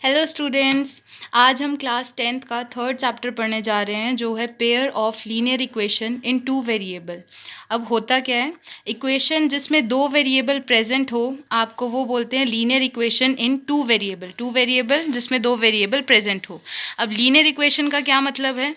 Hello students. आज हम class 10th का थर्ड चैप्टर पढ़ने जा रहे हैं जो है pair of linear equation in two variable. अब होता क्या है, इक्वेशन जिसमें दो वेरिएबल प्रेजेंट हो आपको वो बोलते हैं linear equation in two variable जिसमें दो वेरिएबल प्रेजेंट हो। अब लीनियर इक्वेशन का क्या मतलब है?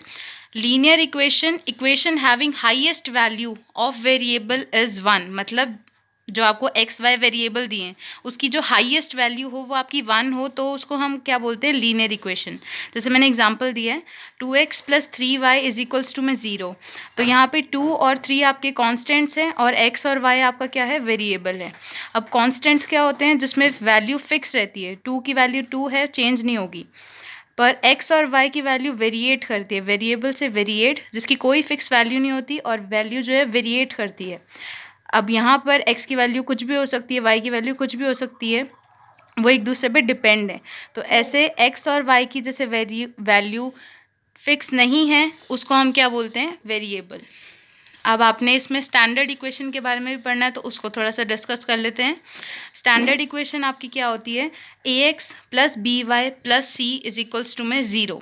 Linear equation having highest value of variable is one, मतलब जो आपको एक्स वाई वेरिएबल दिए हैं उसकी जो हाईएस्ट वैल्यू हो वो आपकी वन हो तो उसको हम क्या बोलते हैं? Linear equation. जैसे मैंने एग्जांपल दिया है 2x plus 3y is equals to में 0। तो यहाँ पे 2 और 3 आपके कांस्टेंट्स हैं और x और y आपका क्या है? वेरिएबल है। अब कांस्टेंट्स क्या होते हैं? जिसमें वैल्यू फिक्स रहती है। 2 की वैल्यू 2 है, चेंज नहीं होगी, पर x और y की वैल्यू वेरिएट करती है, वेरिएबल से वेरिएट, जिसकी कोई फिक्स वैल्यू नहीं होती और वैल्यू जो है वेरिएट करती है। अब यहाँ पर x की वैल्यू कुछ भी हो सकती है, y की वैल्यू कुछ भी हो सकती है, वो एक दूसरे पे डिपेंड है। तो ऐसे x और y की जैसे वैल्यू फिक्स नहीं है उसको हम क्या बोलते हैं? वेरिएबल। अब आपने इसमें स्टैंडर्ड इक्वेशन के बारे में भी पढ़ना है तो उसको थोड़ा सा डिस्कस कर लेते हैं। स्टैंडर्ड इक्वेशन आपकी क्या होती है? ax plus B Y plus C is equals to में 0।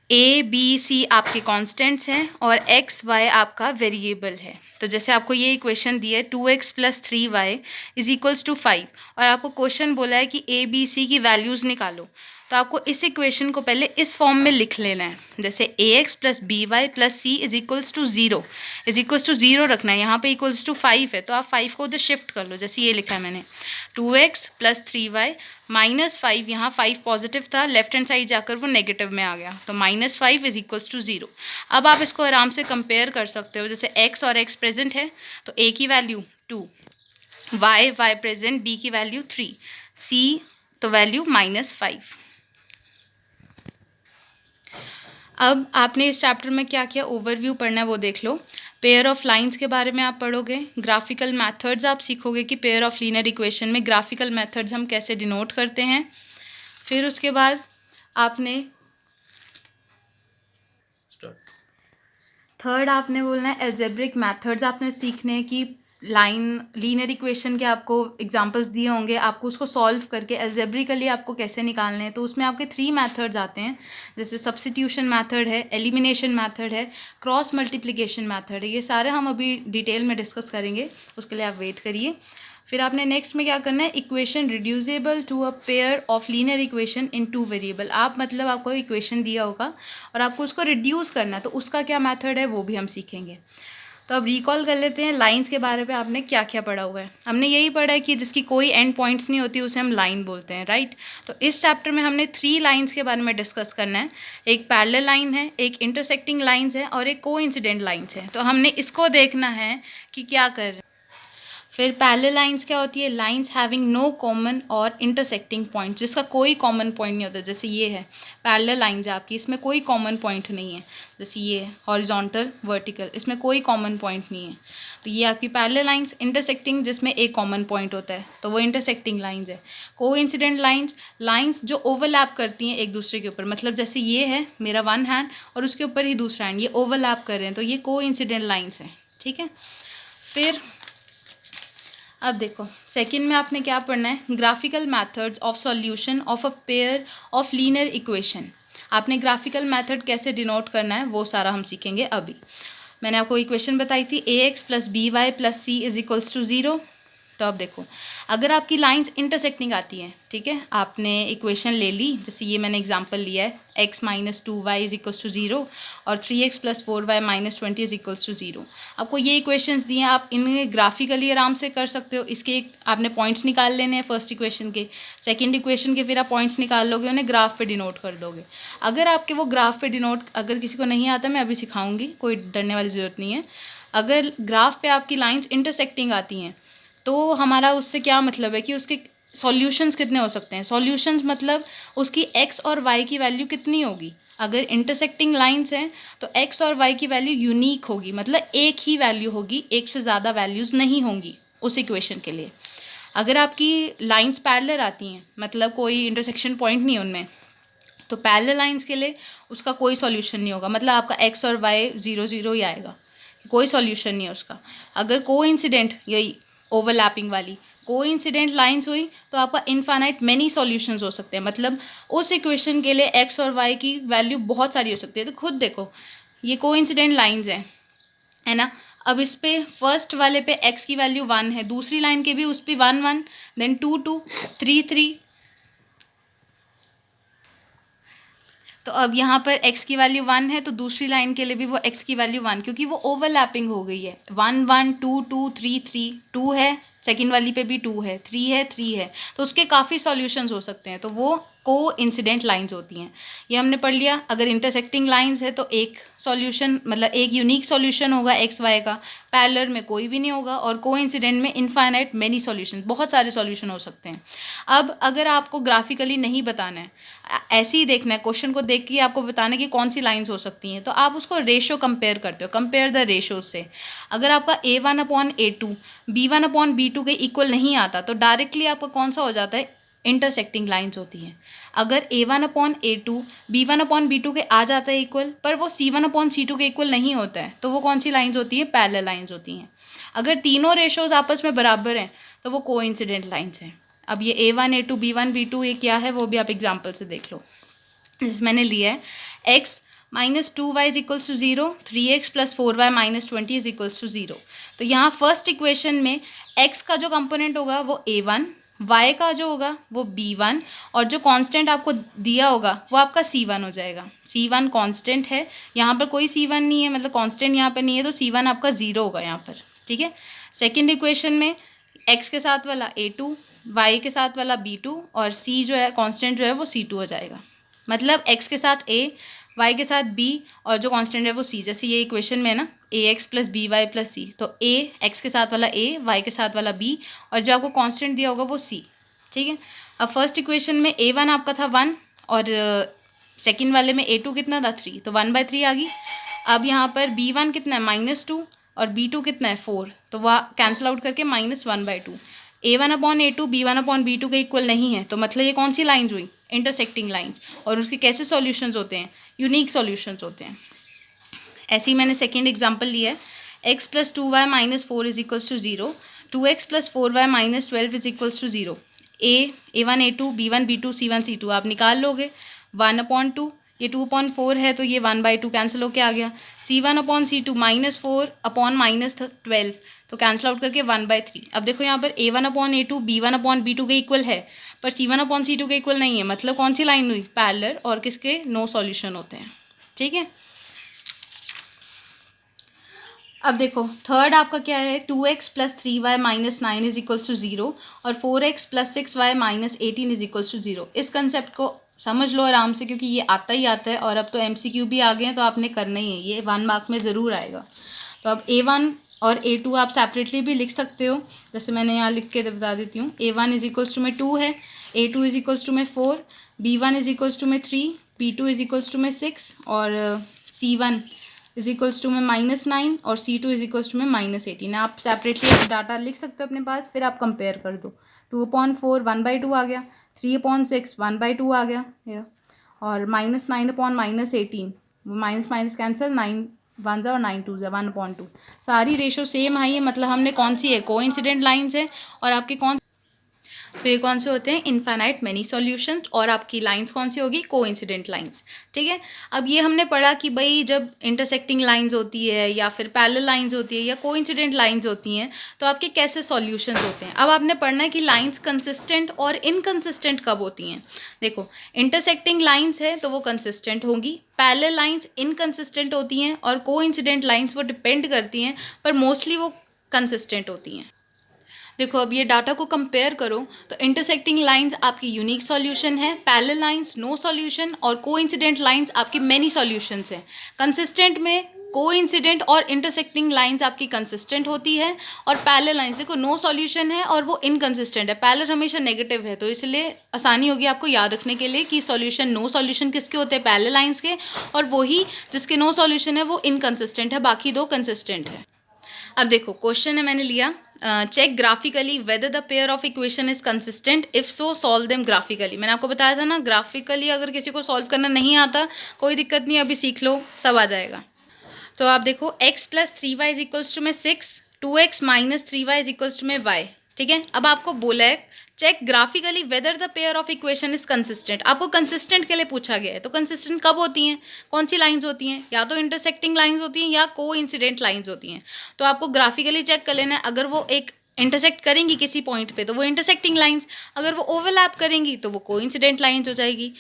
ए बी सी आपके कांस्टेंट्स हैं और एक्स वाई आपका वेरिएबल है। तो जैसे आपको ये इक्वेशन दी है 2x plus 3y is equals to 5 और आपको क्वेश्चन बोला है कि ए बी सी की वैल्यूज़ निकालो, तो आपको इस इक्वेशन को पहले इस फॉर्म में लिख लेना है। जैसे A X plus B Y plus C is equals to 0 रखना है। यहाँ पे इक्वल्स टू 5 है तो आप 5 को उधर शिफ्ट कर लो। जैसे ये लिखा है मैंने 2x प्लस 3y माइनस 5, यहाँ 5 पॉजिटिव था, लेफ्ट हैंड साइड जाकर वो नेगेटिव में आ गया तो -5 इज इक्वल्स टू 0। अब आप इसको आराम से कंपेयर कर सकते हो। जैसे x और x प्रेजेंट है तो a की वैल्यू 2, y प्रेजेंट, b की वैल्यू 3, c तो वैल्यू -5। अब आपने इस चैप्टर में क्या क्या ओवरव्यू पढ़ना है वो देख लो। पेयर ऑफ लाइंस के बारे में आप पढ़ोगे, ग्राफिकल मेथड्स आप सीखोगे कि पेयर ऑफ लीनियर इक्वेशन में ग्राफिकल मेथड्स हम कैसे डिनोट करते हैं। फिर उसके बाद आपने थर्ड आपने बोलना है एल्जेब्रिक मेथड्स आपने सीखने हैं कि लाइन लीनियर इक्वेशन के आपको एग्जांपल्स दिए होंगे, आपको उसको सॉल्व करके एल्जेब्रिकली आपको कैसे निकालने हैं। तो उसमें आपके 3 मेथड्स आते हैं, जैसे सब्स्टिट्यूशन मेथड है, एलिमिनेशन मेथड है, क्रॉस मल्टीप्लिकेशन मेथड है। ये सारे हम अभी डिटेल में डिस्कस करेंगे, उसके लिए आप वेट करिए। फिर आपने नेक्स्ट में क्या करना है? Equation reducible to a pair of linear equation in two variable. आप मतलब आपको इक्वेशन दिया होगा और आपको उसको रिड्यूस करना है तो उसका क्या मेथड है वो भी हम सीखेंगे। तो अब रिकॉल कर लेते हैं लाइंस के बारे में आपने क्या क्या पढ़ा हुआ है। हमने यही पढ़ा है कि जिसकी कोई एंड पॉइंट्स नहीं होती उसे हम लाइन बोलते हैं, राइट। तो इस चैप्टर में हमने 3 लाइंस के बारे में डिस्कस करना है। एक पैरेलल लाइन है, एक इंटरसेक्टिंग लाइंस है और एक कोइंसिडेंट लाइंस है। तो हमने इसको देखना है कि क्या कर रहे हैं। फिर पैरेलल लाइंस क्या होती है? लाइंस हैविंग नो कॉमन और इंटरसेक्टिंग पॉइंट, जिसका कोई कॉमन पॉइंट नहीं होता। जैसे ये है पैरेलल लाइंस है आपकी, इसमें कोई कॉमन पॉइंट नहीं है। जैसे ये है हॉरिजॉन्टल वर्टिकल, इसमें कोई कॉमन पॉइंट नहीं है। तो ये आपकी पैरेलल लाइंस। इंटरसेक्टिंग जिसमें एक कॉमन पॉइंट होता है तो वो इंटरसेक्टिंग लाइंस है। कोइंसिडेंट लाइंस, लाइंस जो ओवरलैप करती हैं एक दूसरे के ऊपर, मतलब जैसे ये है मेरा वन हैंड और उसके ऊपर ही दूसरा हैंड, ये ओवरलैप कर रहे हैं तो ये कोइंसिडेंट लाइंस है, ठीक है। फिर अब देखो सेकंड में आपने क्या पढ़ना है? Graphical methods of solution of a pair of linear equation. आपने ग्राफिकल मेथड कैसे डिनोट करना है वो सारा हम सीखेंगे अभी। मैंने आपको इक्वेशन बताई थी A X plus B Y plus C is equals to 0। तो अब देखो अगर आपकी लाइंस इंटरसेक्टिंग आती हैं, ठीक है, आपने इक्वेशन ले ली, जैसे ये मैंने एग्जांपल लिया है x minus 2y is equals to 0 और 3x plus 4y minus 20 is equals to 0। आपको ये इक्वेशंस दिए हैं, आप इन्हें ग्राफिकली आराम से कर सकते हो। इसके आपने पॉइंट्स निकाल लेने हैं फर्स्ट इक्वेशन के, सेकेंड इक्वेशन के फिर आप पॉइंट्स निकाल लोगे, उन्हें ग्राफ पे डिनोट कर दोगे। अगर आपके वो ग्राफ पे डिनोट, अगर किसी को नहीं आता मैं अभी सिखाऊंगी, कोई डरने वाली ज़रूरत नहीं है। अगर ग्राफ पे आपकी लाइंस इंटरसेक्टिंग आती हैं तो हमारा उससे क्या मतलब है कि उसके सॉल्यूशंस कितने हो सकते हैं। सॉल्यूशंस मतलब उसकी एक्स और वाई की वैल्यू कितनी होगी। अगर इंटरसेक्टिंग लाइंस हैं तो एक्स और वाई की वैल्यू यूनिक होगी, मतलब एक ही वैल्यू होगी, एक से ज़्यादा वैल्यूज़ नहीं होंगी उस इक्वेशन के लिए। अगर आपकी लाइंस पैरेलल आती हैं, मतलब कोई इंटरसेक्शन पॉइंट नहीं है उनमें, तो पैरेलल लाइंस के लिए उसका कोई सॉल्यूशन नहीं होगा, मतलब आपका एक्स और वाई 0 0 ही आएगा, कोई सॉल्यूशन नहीं है उसका। अगर कोइंसिडेंट यही ओवरलैपिंग वाली, कोइंसिडेंट लाइंस हुई तो आपका इनफाइनाइट मेनी सॉल्यूशंस हो सकते हैं, मतलब उस इक्वेशन के लिए एक्स और वाई की वैल्यू बहुत सारी हो सकती है। तो खुद देखो ये कोइंसिडेंट लाइंस हैं, है ना। अब इस पे फर्स्ट वाले पे एक्स की वैल्यू 1 है, दूसरी लाइन के भी उस पर 1 1, देन 2 2, 3 3। तो अब यहाँ पर x की वैल्यू 1 है तो दूसरी लाइन के लिए भी वो x की वैल्यू 1, क्योंकि वो ओवरलैपिंग हो गई है। 1 1 2 2 3 3, 2 है, सेकेंड वाली पे भी 2 है, 3 है, 3 है, तो उसके काफ़ी सॉल्यूशंस हो सकते हैं। तो वो को इंसिडेंट लाइंस होती हैं। ये हमने पढ़ लिया। अगर इंटरसेक्टिंग लाइंस है तो एक सॉल्यूशन, मतलब एक यूनिक सॉल्यूशन होगा एक्स वाई का, पैरेलल में कोई भी नहीं होगा, और को इंसिडेंट में इनफाइनाइट मेनी सॉल्यूशन, बहुत सारे सॉल्यूशन हो सकते हैं। अब अगर आपको ग्राफिकली नहीं बताना है, ऐसे ही देखना है, क्वेश्चन को देख के आपको बताना है कि कौन सी लाइंस हो सकती हैं, तो आप उसको रेशो कंपेयर करते हो, कंपेयर द रेशो से। अगर आपका A1/A2 B1/B2 के इक्वल नहीं आता तो डायरेक्टली आपका कौन सा हो जाता है, इंटरसेक्टिंग लाइंस होती हैं। अगर A1/A2 B1/B2 के आ जाता है इक्वल, पर वो C1/C2 के इक्वल नहीं होता है, तो वो कौन सी लाइंस होती हैं, पैरेलल लाइंस होती हैं। अगर तीनों रेशोज आपस में बराबर हैं तो वो कोइंसिडेंट लाइंस हैं। अब ये A1 A2 B1 B2 ये क्या है वो भी आप एग्जाम्पल से देख लो। जैसे मैंने लिया है x - 2y = 0, 3x + 4y - 20 = 0। तो यहाँ फर्स्ट इक्वेशन में x का जो कंपोनेंट होगा वो A1, y का जो होगा वो B1, और जो कांस्टेंट आपको दिया होगा वो आपका C1 हो जाएगा। C1 कांस्टेंट है, यहाँ पर कोई C1 नहीं है, मतलब कांस्टेंट यहाँ पर नहीं है, तो C1 आपका 0 होगा यहाँ पर, ठीक है। सेकेंड इक्वेशन में x के साथ वाला A2, y के साथ वाला B2, और c जो है कांस्टेंट जो है वो C2 हो जाएगा। मतलब x के साथ a, y के साथ b, और जो कांस्टेंट है वो c। जैसे ये इक्वेशन में है ना, ax + by + c, तो a x के साथ वाला a, y के साथ वाला b, और जो आपको कांस्टेंट दिया होगा वो c, ठीक है। अब फर्स्ट इक्वेशन में a1 आपका था 1, और सेकंड वाले में a2 कितना था 3, तो 1/3 आ गई। अब यहाँ पर b1 कितना है -2, और b2 कितना है 4, तो वह कैंसिल आउट करके -1/2। A1/A2 B1/B2 के इक्वल नहीं है, तो मतलब ये कौन सी लाइंस हुई, इंटरसेक्टिंग लाइंस। और उसके कैसे सॉल्यूशंस होते हैं, यूनिक सॉल्यूशंस होते हैं। ऐसे ही मैंने सेकेंड एग्जांपल लिया है, x + 2y - 4 = 0, 2x + 4y - 12 = 0। A1 A2 B1 B2 C1 C2 आप निकाल लोगे। 1/2, ये 2/4 है तो ये 1/2 कैंसिल होके आ गया। C1/C2 -4 - -12, तो कैंसिल आउट करके 1/3। अब देखो यहाँ पर A1/A2 B1/B2 के इक्वल है, पर C1/C2 के इक्वल नहीं है, मतलब कौन सी लाइन हुई, पैरेलल, और किसके नो सॉल्यूशन होते हैं, ठीक है। अब देखो थर्ड आपका क्या है, 2x + 3y - 9 = 0, और 4x + 6y - 18 = 0। इस कंसेप्ट को समझ लो आराम से, क्योंकि ये आता ही आता है, और अब तो MCQ भी आ गए हैं, तो आपने करना ही है, ये 1 मार्क में ज़रूर आएगा। तो अब A1 और A2 आप सेपरेटली भी लिख सकते हो, जैसे मैंने यहाँ लिख के बता देती हूँ। A1 = 2 है, A2 = 4, B1 = 3, B2 = 6, और C1 -9, और C2 -18। आप सेपरेटली डाटा लिख सकते हो अपने पास, फिर आप कंपेयर कर दो। 2/4 1/2 आ गया, 3/6 1/2 आ गया, और -9/- 18, माइनस माइनस कैंसिल, 9 1 और 9 2 1/2। सारी रेशो सेम आई है, मतलब हमने कौन सी है, कोइंसिडेंट लाइंस है, और आपके कौन, तो ये कौन से होते हैं, इनफाइनाइट मेनी सॉल्यूशंस, और आपकी लाइंस कौन सी होगी, कोइंसिडेंट लाइंस, ठीक है। अब ये हमने पढ़ा कि भाई जब इंटरसेक्टिंग लाइंस होती है, या फिर पैरेलल लाइंस होती है, या कोइंसिडेंट लाइंस होती हैं, तो आपके कैसे सॉल्यूशंस होते हैं। अब आपने पढ़ना है कि लाइंस कंसिस्टेंट और इनकंसिस्टेंट कब होती हैं। देखो इंटरसेक्टिंग लाइंस है तो वो कंसिस्टेंट होंगी, पैरेलल लाइंस इनकंसिस्टेंट होती हैं, और कोइंसिडेंट लाइंस वो डिपेंड करती हैं, पर मोस्टली वो कंसिस्टेंट होती हैं। देखो अब ये डाटा को कंपेयर करो, तो इंटरसेक्टिंग लाइंस आपकी यूनिक सॉल्यूशन है, पैरेलल लाइंस नो सॉल्यूशन, और कोइंसिडेंट लाइंस आपकी मेनी सॉल्यूशंस हैं। कंसिस्टेंट में कोइंसिडेंट और इंटरसेक्टिंग लाइंस आपकी कंसिस्टेंट होती है, और पैरेलल लाइंस देखो नो सॉल्यूशन है और वो इनकंसिस्टेंट है। पैरेलल हमेशा नेगेटिव है, तो इसलिए आसानी होगी आपको याद रखने के लिए कि सॉल्यूशन नो सॉल्यूशन किसके होते हैं, पैरेलल लाइंस के, और वही जिसके नो सॉल्यूशन है वो इनकंसिस्टेंट है, बाकी दो कंसिस्टेंट है। अब देखो क्वेश्चन है, मैंने लिया, check graphically whether the pair of equation is consistent, if so solve them graphically. मैंने आपको बताया था ना, ग्राफिकली अगर किसी को सॉल्व करना नहीं आता कोई दिक्कत नहीं, अभी सीख लो, सब आ जाएगा। तो आप देखो x + 3y = 6, 2x - 3y = y, ठीक है। अब आपको बोला है check graphically whether the pair of equation is consistent. आपको कंसिस्टेंट के लिए पूछा गया है, तो कंसिस्टेंट कब होती हैं, कौन सी लाइंस होती हैं, या तो इंटरसेक्टिंग लाइंस होती हैं या को इंसिडेंट लाइंस होती हैं। तो आपको ग्राफिकली चेक कर लेना है, अगर वो एक इंटरसेक्ट करेंगी किसी पॉइंट पे तो वो इंटरसेक्टिंग लाइंस, अगर वो ओवरलैप करेंगी तो वो को इंसिडेंट लाइंस हो जाएगी।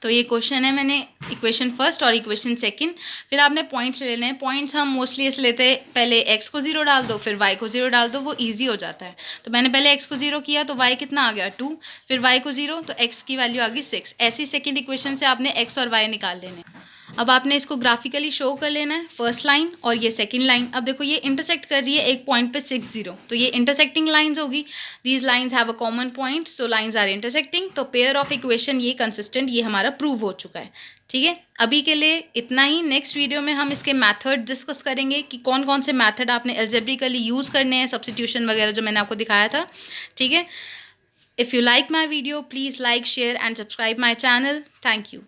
तो ये क्वेश्चन है, मैंने इक्वेशन फर्स्ट और इक्वेशन सेकंड। फिर आपने पॉइंट्स लेने हैं। पॉइंट्स हम मोस्टली ऐसे लेते हैं, पहले x को 0 डाल दो, फिर y को 0 डाल दो, वो इजी हो जाता है। तो मैंने पहले x को 0 किया तो y कितना आ गया 2, फिर y को 0 तो x की वैल्यू आ गई 6। ऐसी सेकंड इक्वेशन से आपने x और y निकाल लेने हैं। अब आपने इसको ग्राफिकली शो कर लेना है, फर्स्ट लाइन और ये सेकंड लाइन। अब देखो ये इंटरसेक्ट कर रही है एक पॉइंट पे 6 0, तो ये इंटरसेक्टिंग लाइंस होगी। These lines have a common point, so lines are intersecting. तो पेयर ऑफ इक्वेशन ये कंसिस्टेंट, ये हमारा प्रूव हो चुका है। ठीक है, अभी के लिए इतना ही। नेक्स्ट वीडियो में हम इसके मैथड डिस्कस करेंगे कि कौन कौन से मैथड आपने एल्जेब्रिकली यूज़ करने हैं, सब्स्टिट्यूशन वगैरह जो मैंने आपको दिखाया था। ठीक है, if you like my video please like, share and subscribe my channel. Thank you.